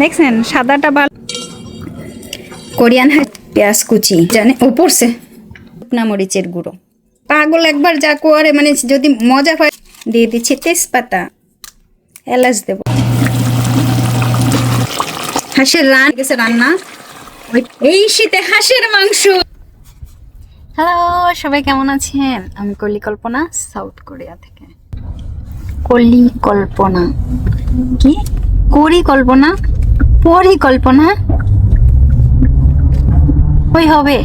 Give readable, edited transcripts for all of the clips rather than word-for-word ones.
দেখছেন সাদাটা ভালো। কোরিয়ান পেঁয়াজ কুচি জানে উপর সে শুকনা মরিচের গুঁড়ো। পাগল একবার যা করে, মানে যদি মজা হয়। দিয়ে দিচ্ছি তেজপাতা, এলাচ দেব। হাঁসের রান্না এই শীতে হাঁসের মাংস। হ্যালো সবাই, কেমন আছেন? আমি কল্পনা, সাউথ কোরিয়া থেকে। কল্পনা কি? পরিকল্পনা ওই হবে।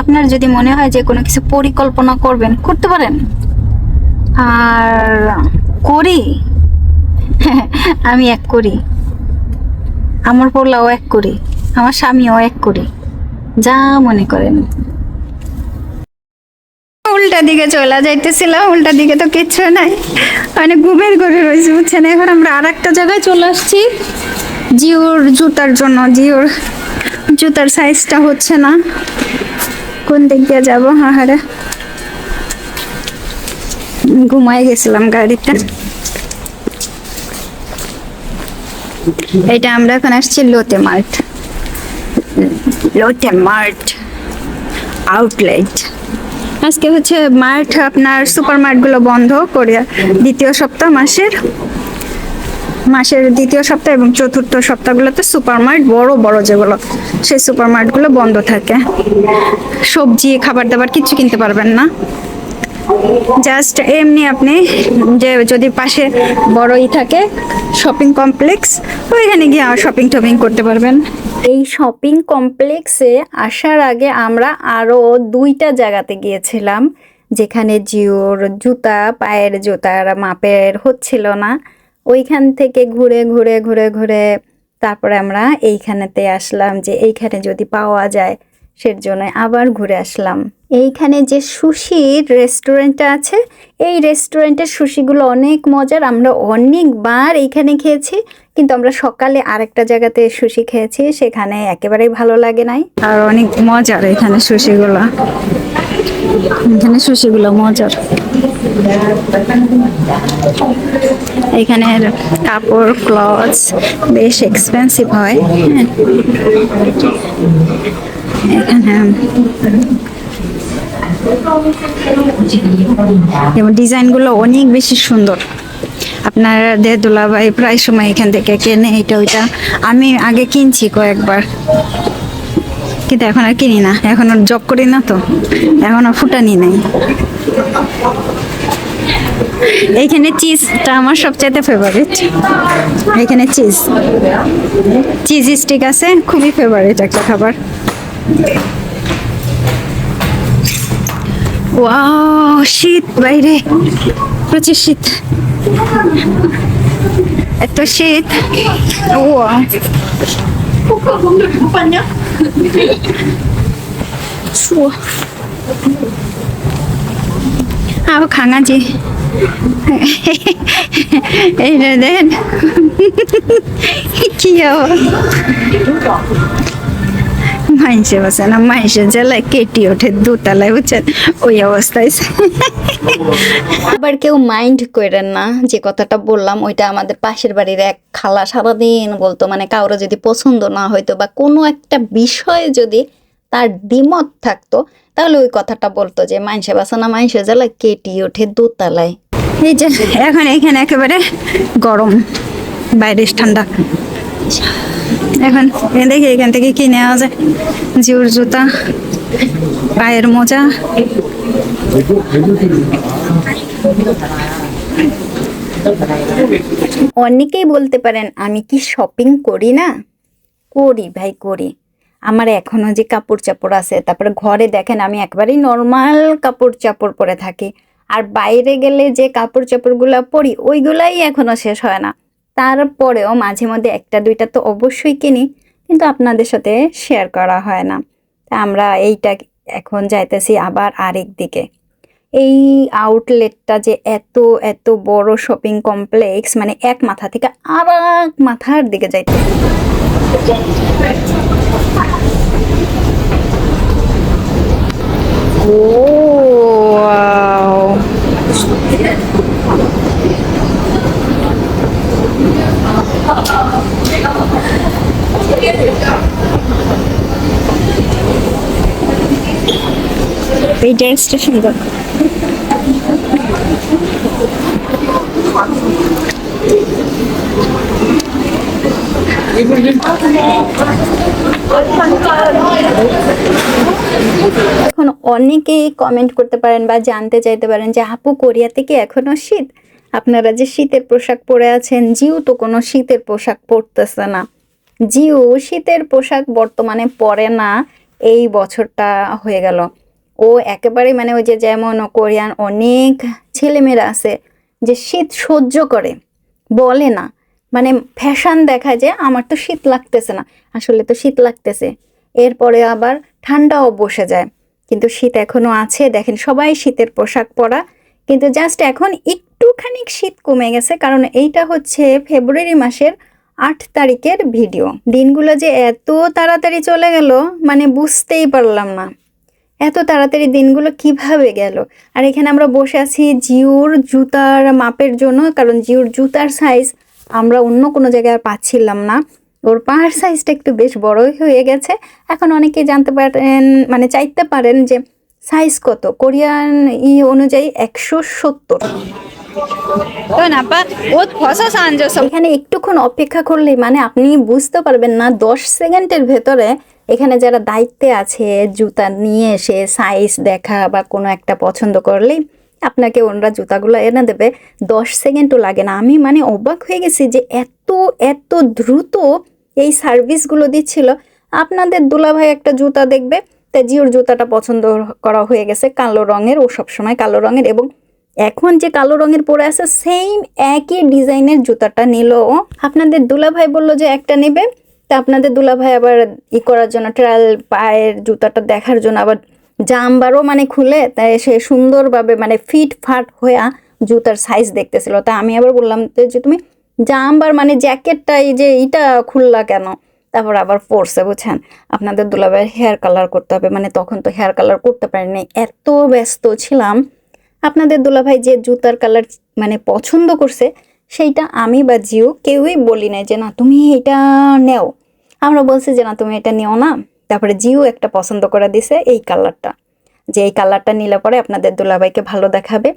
আপনার যদি মনে হয় যে কোনো কিছু পরিকল্পনা করবেন, করতে পারেন। আর করি আমি এক করি, আমার পোলাও এক করি, আমার স্বামীও এক করি, যা মনে করেন। উল্টা দিকে চলে যাইতেছিলাম, উল্টা দিকে তো কিচ্ছু নাই, মানে ঘুমের ঘরে রয়েছে, বুঝছেন। এখন আমরা আর একটা জায়গায় চলে আসছি জিওর জুতার জন্য। জিওর জুতার সাইজটা হচ্ছে না, কোন দিক দিয়ে যাবো? হাহারে ঘুমাই গেছিলাম গাড়িতে। এটা আমরা এখন আসছি লোটে মার্ট আউটলেট। আজকে হচ্ছে মার্ট, আপনার সুপার মার্ট গুলো বন্ধ করে দ্বিতীয় সপ্তাহ, মাসের দ্বিতীয় সপ্তাহ এবং চতুর্থ সপ্তাহগুলোতে সুপার মার্ট বড় বড় যেগুলো, সেই সুপার মার্ট গুলো বন্ধ থাকে। সবজি, খাবার দাবার কিছু কিনতে পারবেন না। জাস্ট এমনি আপনি যে যদি পাশে বড়ই থাকে শপিং কমপ্লেক্স, ওইখানে গিয়ে শপিং করতে পারবেন। এই শপিং কমপ্লেক্সে আসার আগে আমরা আরো 2টা জায়গাতে গিয়েছিলাম, যেখানে জিওর জুতা, পায়ের জুতার মাপের হচ্ছিল না। ওইখান থেকে ঘুরে তারপরে আমরা এইখানেতে আসলাম, যে এইখানে যদি পাওয়া যায়, সেজন্য আবার ঘুরে আসলাম। এইখানে যে সুশির রেস্টুরেন্টটা আছে, এই রেস্টুরেন্টের সুশিগুলো অনেক মজার। আমরা অনেকবার এইখানে খেয়েছি, কিন্তু আমরা সকালে আরেকটা জায়গাতে সুশি খেয়েছি, সেখানে একেবারেই ভালো লাগে নাই। আর অনেক মজার এখানে সুশিগুলো, মজার। এখানের কাপড়, ক্লথস বেশ এক্সপেন্সিভ হয়। এখানে যেমন ডিজাইনগুলো অনেক বেশি সুন্দর। আপনার দুলাভাই প্রায় সময় এখান থেকে কেনে এটা ওইটা। আমি আগে কিনছি কয়েকবার, কিন্তু এখন আর কিনি না, এখন আর জব করি না, তো এখন আর ফুটানি নাই। এইখানে চিজটা আমার সবচাইতে ফেভারিট। এখানে চিজ স্টিক আছে, খুবই ফেভারিট একটা খাবার। ওয়াও, শীত বাইরে, প্রচুর শীত, এত শীত। ওয়াও, খাঙাজি এইটা দেন কি মাইসে বসে না, মাইসে জেলায় কেটি ওঠে দোতলায়, বুঝছেন, ওই অবস্থায়। আবার কেউ মাইন্ড করেন না যে কথাটা বললাম, ওইটা আমাদের পাশের বাড়ির এক খালা সারাদিন বলতো, মানে কারো যদি পছন্দ না হইতো বা কোনো একটা বিষয়ে যদি তার দ্বিমত থাকতো, তাহলে ওই কথাটা বলতো যে মাইসে বাসা না, মাইসে জেলায় কেটি ওঠে দোতলায়। এই যে এখন এখানে একেবারে গরম, বাইরে ঠান্ডা। এখন দেখি এখান থেকে কি নেওয়া যায়। জিওর জুতা, পায়ের মোজা। অনেকেই বলতে পারেন আমি কি শপিং করি না? করি ভাই, করি। আমার এখনো যে কাপড় চাপড় আছে, তারপরে ঘরে দেখেন আমি একবারেই নর্মাল কাপড় চাপড় পরে থাকি, আর বাইরে গেলে যে কাপড় চাপড়গুলো পরি ওইগুলাই এখনো শেষ হয় না। তারপরেও মাঝে মধ্যে 1-2টা তো অবশ্যই কিনি, কিন্তু আপনাদের সাথে শেয়ার করা হয় না। তা আমরা এইটা এখন যাইতেছি আবার আরেক দিকে। এই আউটলেটটা যে এত এত বড় শপিং কমপ্লেক্স, মানে এক মাথা থেকে আর এক মাথার দিকে যাইতে। ও এই ড্রেসটা সুন্দর। এখন অনেকেই কমেন্ট করতে পারেন বা জানতে চাইতে পারেন যে আপু কোরিয়াতে কি এখনো শীত? আপনারা যে শীতের পোশাক পরে আছেন, জিও তো কোনো শীতের পোশাক পরতেছে না। জিও শীতের পোশাক বর্তমানে পরে না, এই বছরটা হয়ে গেল। ও একেবারে মানে ওই যে যেমন কোরিয়ান অনেক ছেলেমেয়েরা আছে যে শীত সহ্য করে, বলে না, মানে ফ্যাশন দেখায় যে আমার তো শীত লাগতেছে না, আসলে তো শীত লাগতেছে। এরপরে আবার ঠান্ডাও বসে যায়, কিন্তু শীত এখনো আছে। দেখেন সবাই শীতের পোশাক পরা, কিন্তু জাস্ট এখন একটুখানি শীত কমে গেছে, কারণ এইটা হচ্ছে ফেব্রুয়ারি মাসের 8 তারিখের ভিডিও। দিনগুলো যে এত তাড়াতাড়ি চলে গেল মানে বুঝতেই পারলাম না, এত তাড়াতাড়ি দিনগুলো কিভাবে গেল। আর এখানে আমরা বসে আছি জিওর জুতার মাপের জন্য, কারণ জিওর জুতার সাইজ আমরা অন্য কোনো জায়গায় পাচ্ছিলাম না। ওর পায়ের সাইজটা একটু বেশ বড়ই হয়ে গেছে। এখন অনেকে জানতে পারেন, মানে চাইতে পারেন যে সাইজ কত, কোরিয়ান অনুযায়ী 170। এখানে একটুক্ষণ অপেক্ষা করলে মানে আপনি বুঝতে পারবেন না, 10 সেকেন্ডের ভেতরে এখানে যারা দায়িত্বে আছে জুতা নিয়ে এসে সাইজ দেখা বা কোনো একটা পছন্দ করলেই আপনাকে ওনারা জুতাগুলো এনে দেবে। 10 সেকেন্ডও লাগে না। আমি মানে অবাক হয়ে গেছি যে এত এত দ্রুত এই সার্ভিসগুলো দিচ্ছিল। আপনাদের দুলাভাই একটা জুতা দেখবে, তা জিওর জুতাটা পছন্দ করা হয়ে গেছে কালো রঙের, ও সবসময় কালো রঙের, এবং এখন যে কালো রঙের পরে আছে সেম একই ডিজাইনের জুতাটা নিল। আপনাদের দুলাভাই বলল যে একটা নেবে, তা আপনাদের দুলাভাই আবার করার জন্য ট্রায়াল পায়ের জুতাটা দেখার জন্য আবার জাম্বারও মানে খুলে, তাই সে সুন্দরভাবে মানে ফিট ফাট হয়ে জুতার সাইজ দেখতেছিল। তা আমি আবার বললাম যে তুমি জাম্বার মানে জ্যাকেটটা এই যে এটা খুললা কেন? তারপর আবার পরছে, বুঝছেন। আপনাদের দুলাভাইয়ের হেয়ার কালার করতে হবে, মানে তখন তো হেয়ার কালার করতে পারিনি, এত ব্যস্ত ছিলাম। আপনাদের দুলাভাই যে জুতার কালার মানে পছন্দ করছে, সেইটা আমি বা জিও কেউই বলি নাই যে না তুমি এটা নেও। আমরা বলছি যে না তুমি এটা নিও না। তারপরে জিও একটা পছন্দ করে দিছে এই কালারটা, যে এই কালারটা নিলে পরে আপনাদের দুলাভাইকে ভালো দেখাবে।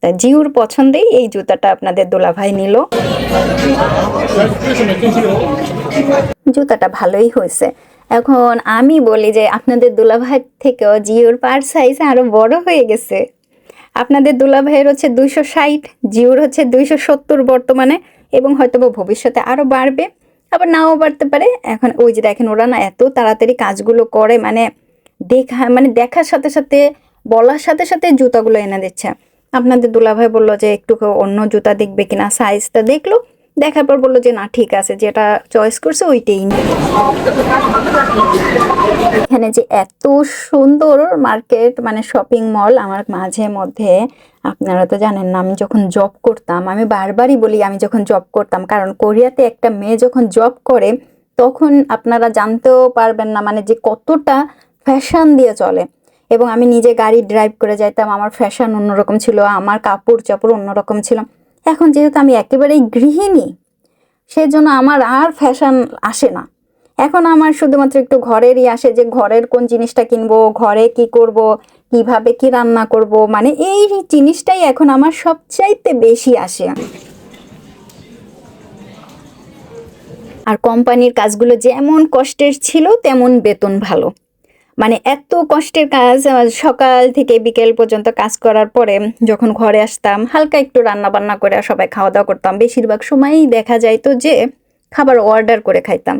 তা জিওর পছন্দেই এই জুতাটা আপনাদের দুলাভাই নিল। জুতাটা ভালোই হয়েছে। এখন আমি বলি যে আপনাদের দুলাভাই থেকেও জিওর পার সাইজ আরো বড় হয়ে গেছে। আপনাদের দুলাভাইয়ের হচ্ছে 260, জিওর হচ্ছে 270 বর্তমানে, এবং হয়তো ভবিষ্যতে আরো বাড়বে, আবার নাও বাড়তে পারে। এখন ওই যে দেখেন ওরা না এত তাড়াতাড়ি কাজগুলো করে, মানে দেখার সাথে সাথে বলার সাথে সাথে জুতাগুলো এনে দিচ্ছে। আপনাদের দুলাভাই বললো যে একটু অন্য জুতা দেখবে কিনা, সাইজটা দেখলো, দেখার পর বললো যে না ঠিক আছে, যেটা চয়েস করছে ওইটাই। এখানে যে এত সুন্দর মার্কেট মানে শপিং মল, আমার মাঝে মধ্যে, আপনারা তো জানেন না, আমি যখন জব করতাম, আমি বারবারই বলি আমি যখন জব করতাম, কারণ কোরিয়াতে একটা মেয়ে যখন জব করে তখন আপনারা জানতেও পারবেন না মানে যে কতটা ফ্যাশন দিয়ে চলে। এবং আমি নিজে গাড়ি ড্রাইভ করে যাইতাম, আমার ফ্যাশন অন্যরকম ছিল, আমার কাপড় চাপড় অন্যরকম ছিল। এখন যেহেতু আমি একেবারেই গৃহিণী, সেজন্য আমার আর ফ্যাশন আসে না। এখন আমার শুধুমাত্র একটু ঘরেরই আসে, যে ঘরের কোন জিনিসটা কিনবো, ঘরে কি করব, কিভাবে কি রান্না করব, মানে এই জিনিসটাই এখন আমার সবচাইতে বেশি আসে। আর কোম্পানির কাজগুলো যেমন কষ্টের ছিল তেমন বেতন ভালো। মানে এত কষ্টের কাজ, সকাল থেকে বিকেল পর্যন্ত কাজ করার পরে যখন ঘরে আসতাম, হালকা একটু রান্না বান্না করে সবাই খাওয়া দাওয়া করতাম। বেশিরভাগ সময়ই দেখা যাইতো যে খাবার অর্ডার করে খাইতাম,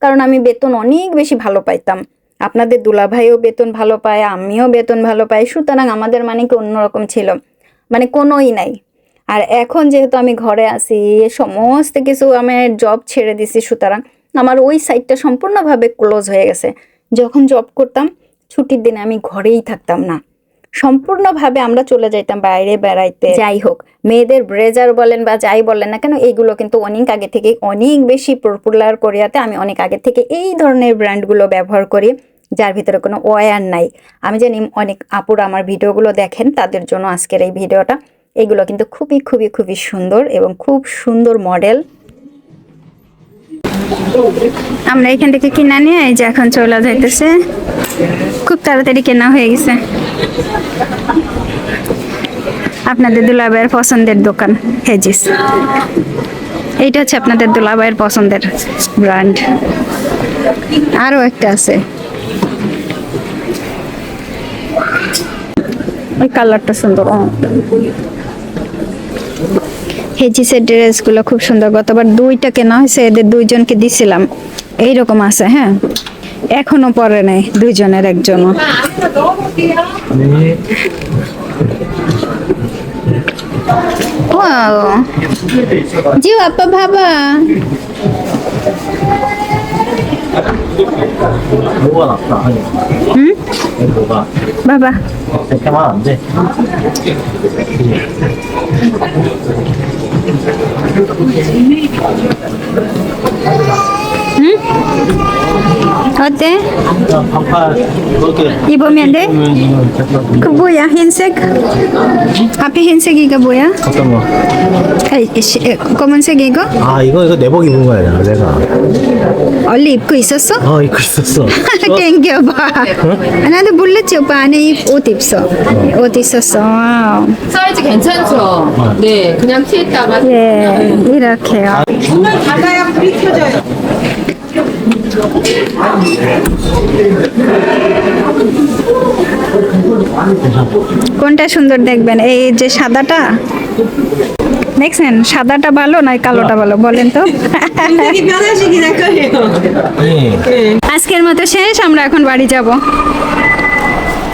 কারণ আমি বেতন অনেক বেশি ভালো পাইতাম। আপনাদের দুলাভাইও বেতন ভালো পায়, আমিও বেতন ভালো পাই, সুতরাং আমাদের মানে কি অন্যরকম ছিল, মানে কোনোই নাই। আর এখন যেহেতু আমি ঘরে আছি, সমস্ত কিছু আমি জব ছেড়ে দিছি, সুতরাং আমার ওই সাইডটা সম্পূর্ণভাবে ক্লোজ হয়ে গেছে। যখন জব করতাম ছুটির দিনে আমি ঘরেই থাকতাম না, সম্পূর্ণভাবে আমরা চলে যাইতাম বাইরে বেড়াইতে। যাই হোক, মেয়েদের ব্লেজার বলেন বা যাই বলেন না কেন, এইগুলো কিন্তু অনেক আগে থেকে অনেক বেশি পপুলার কোরিয়াতে। আমি অনেক আগে থেকে এই ধরনের ব্র্যান্ডগুলো ব্যবহার করি, যার ভিতরে কোনো ওয়্যার নাই। আমি জানি অনেক আপুরা আমার ভিডিওগুলো দেখেন, তাদের জন্য আজকের এই ভিডিওটা। এগুলো কিন্তু খুবই খুবই খুবই সুন্দর এবং খুব সুন্দর মডেল। আমরা এখান থেকে কিনা নিয়ে এই যে এখন চলে যাইতেছে, খুব তাড়াতাড়ি কেনা হয়ে গেছে। আপনাদের দুলাভাইয়ের পছন্দের দোকান হেজিস। এইটা হচ্ছে আপনাদের দুলাভাইয়ের পছন্দের ব্র্যান্ড। আরো একটা আছে, ওই কালারটা সুন্দর। হেজিসের ড্রেসগুলো খুব সুন্দর। গতবার 2টা কেনা হয়েছে, এদের 2জনকে দিছিলাম। এইরকম আছে, হ্যাঁ, এখনো পরে নাই 2জনের একজনও। জি আপা ভাবা 뭐가 낫다 하니? 응? 뭐가? 봐봐. 이렇게 하면 안 돼. 응? 어때? 그냥 반팔 그렇게 입으면 돼? 입으면 이거 그 뭐야, 흰색? 앞에 흰색이가 뭐야? 어떤 거? 검은색 이거? 아 이거 내복 입은 거야 내가. 원래 입고 있었어? 입고 있었어. 땡겨봐. 나도 몰랐지 오빠 안에 옷 입어. 옷 있었어. 와우. 사이즈 괜찮죠? 네, 그냥 티에다가 예, 이렇게요. 닫아야 불이 켜져요. কোনটা সুন্দর দেখবেন? এই যে সাদাটা দেখছেন, সাদাটা ভালো না কালোটা ভালো বলেন তো? 되게 편하시긴 할 거예요. 네. আজকের মতো শেষ, আমরা এখন বাড়ি যাব।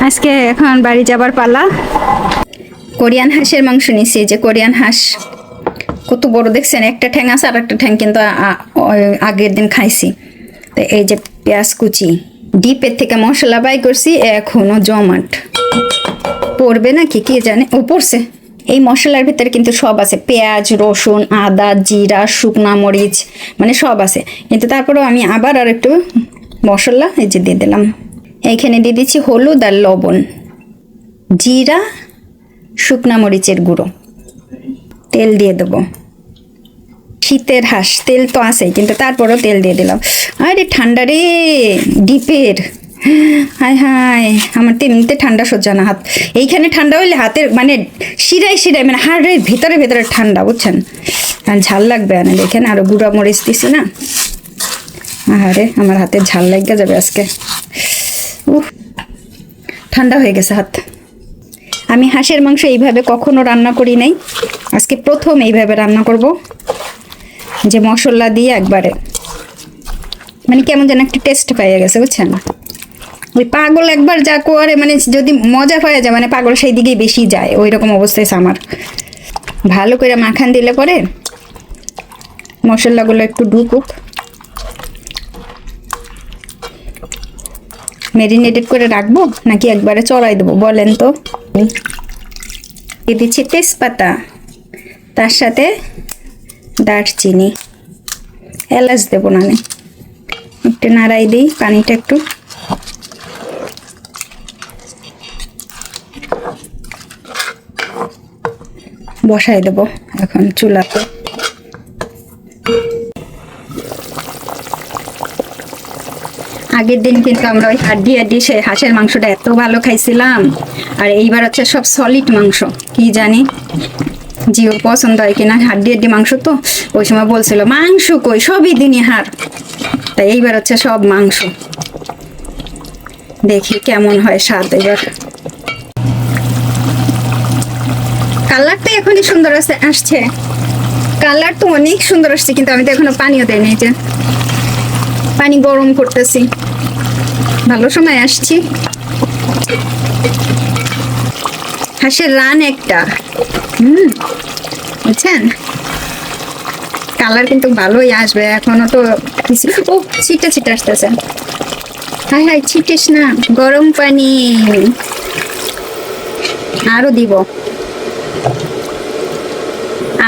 আজকে এখন বাড়ি যাবার পালা। কোরিয়ান হাঁসের মাংস নিছি, যে কোরিয়ান হাঁস কত বড় দেখছেন, একটা ঠ্যাং আছে আর একটা ঠ্যাং কিন্তু আগের দিন খাইছি। তো এই যে পেঁয়াজ কুচি, ডিপের থেকে মশলা বাই করছি, এখনো জমাট পড়বে নাকি কে জানে। ও পড়ছে। এই মশলার ভিতরে কিন্তু সব আছে, পেঁয়াজ, রসুন, আদা, জিরা, শুকনা মরিচ, মানে সব আছে। কিন্তু তারপরেও আমি আবার আর একটু মশলা এই যে দিয়ে দিলাম। এইখানে দিয়ে দিচ্ছি হলুদ আর লবণ, জিরা, শুকনা মরিচের গুঁড়ো, তেল দিয়ে দেবো। শীতের হাঁস, তেল তো আছেই, কিন্তু তারপরেও তেল দিয়ে দিলাম। আরে ঠান্ডা রে ডিপের, হায় হায়, আমার তো এমনিতে ঠান্ডা সহ্য না। হাত এইখানে ঠান্ডা হইলে হাতের মানে শিরায় শিরায়, মানে হাড়ের ভিতরে ভিতরে ঠান্ডা, বুঝছেন? আর ঝাল লাগবে না, দেখেন আরো গুঁড়া মরিচ দিছি না। আরে আমার হাতে ঝাল লাগা যাবে আজকে। উফ, ঠান্ডা হয়ে গেছে হাত। আমি হাঁসের মাংস এইভাবে কখনো রান্না করি নাই, আজকে প্রথম এইভাবে রান্না করব, যে মশলা দিয়ে একবারে, মানে কেমন যেন একটা টেস্ট পাইয়া গেছে, বুঝছেন? ওই পাগল একবার যা করে, মানে যদি মজা পাওয়া যায়, মানে পাগল সেই দিকেই বেশি যায়, ওই রকম অবস্থায় আমার। ভালো করে মাখান দিলে পরে মশলাগুলো একটু ঢুকুক, ম্যারিনেটেড করে রাখবো নাকি একবারে চড়াই দেবো বলেন তো? দিয়ে দিচ্ছি তেজপাতা, তার সাথে দারচিনি, এলাচ দেবো না, একটু নাড়াই দিই, পানিটা একটু। বসাই দেবো এখন চুলাতে। আগের দিন কিন্তু আমরা ওই হাড্ডি সেই হাঁসের মাংসটা এত ভালো খাইছিলাম, আর এইবার হচ্ছে সব সলিড মাংস। কি জানি জিওর পছন্দ হয় কিনা হাড্ডি মাংস, তো ওই সময় বলছিল মাংস কই, সবই দিনই হার। তাই এইবার হচ্ছে সব মাংস। দেখি কেমন হয় স্বাদ এবার। কালারটা এখনই সুন্দর আসছে, কালার তো অনেক সুন্দর আসছে, কিন্তু আমি তো এখনো পানিও দেয়নি। যে পানি গরম করতেছি, ভালো সময় আসছি। হাঁসের রান একটা, বুঝছেন? কালার কিন্তু ভালোই আসবে, এখনো তো ও ছিটে ছিটে আসতেছে। হাই হাই, ছিটিস না, গরম পানি আরো দিব।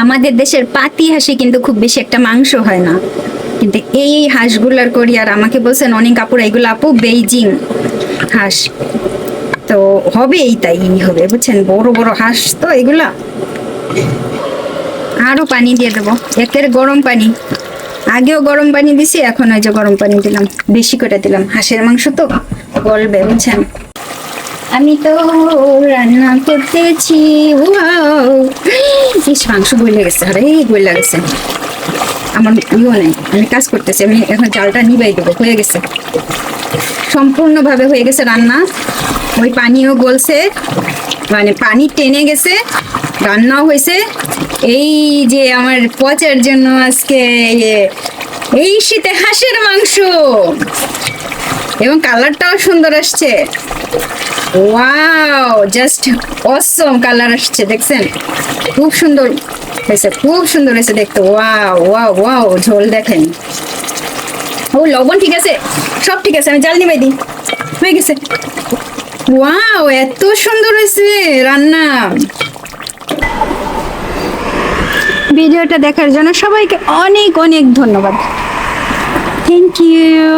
আমাদের দেশের পাতি হাঁসে কিন্তু খুব বেশি একটা মাংস হয় না, কিন্তু এই হাঁসগুলার করি। আর আমাকে বলছেন অনেক কাপড়, এইগুলো আপু বেইজিং হাঁস, তো হবে তাই হবে, বুঝছেন? বড় বড় হাঁস তো এগুলা। আরো পানি দিয়ে দেবো, একের গরম পানি। আগেও গরম পানি দিছি, এখন ওই যে গরম পানি দিলাম, বেশি করে দিলাম, হাঁসের মাংস তো গলবে, বুঝছেন। আমি তো রান্না করতেছি, ওয়াও ইস, মাংস বইলে গেছে, আরে বইলে গেছে, আমার ইও নেই, আমি কাজ করতেছি, আমি এখন জালটা নিবাই দেবো, হয়ে গেছে, সম্পূর্ণভাবে হয়ে গেছে রান্না। ওই পানিও গলছে, মানে পানি টেনে গেছে, রান্নাও হয়েছে। এই যে আমার পচার জন্য আজকে এই শীতে হাঁসের মাংস, এবং কালারটাও সুন্দর আসছে, ওয়াও জাস্ট অসম কালার আসছে, দেখছেন খুব সুন্দর হয়েছে, খুব সুন্দর হয়েছে দেখতে, ওয়াও ওয়াও ওয়াও, ঝোল দেখেন, ও লবণ ঠিক আছে, সব ঠিক আছে, আমি জাল নিবাই দিই, হয়ে গেছে। ওয়াও এত সুন্দর হয়েছে রান্না। ভিডিওটা দেখার জন্য সবাইকে অনেক অনেক ধন্যবাদ, থ্যাংক ইউ।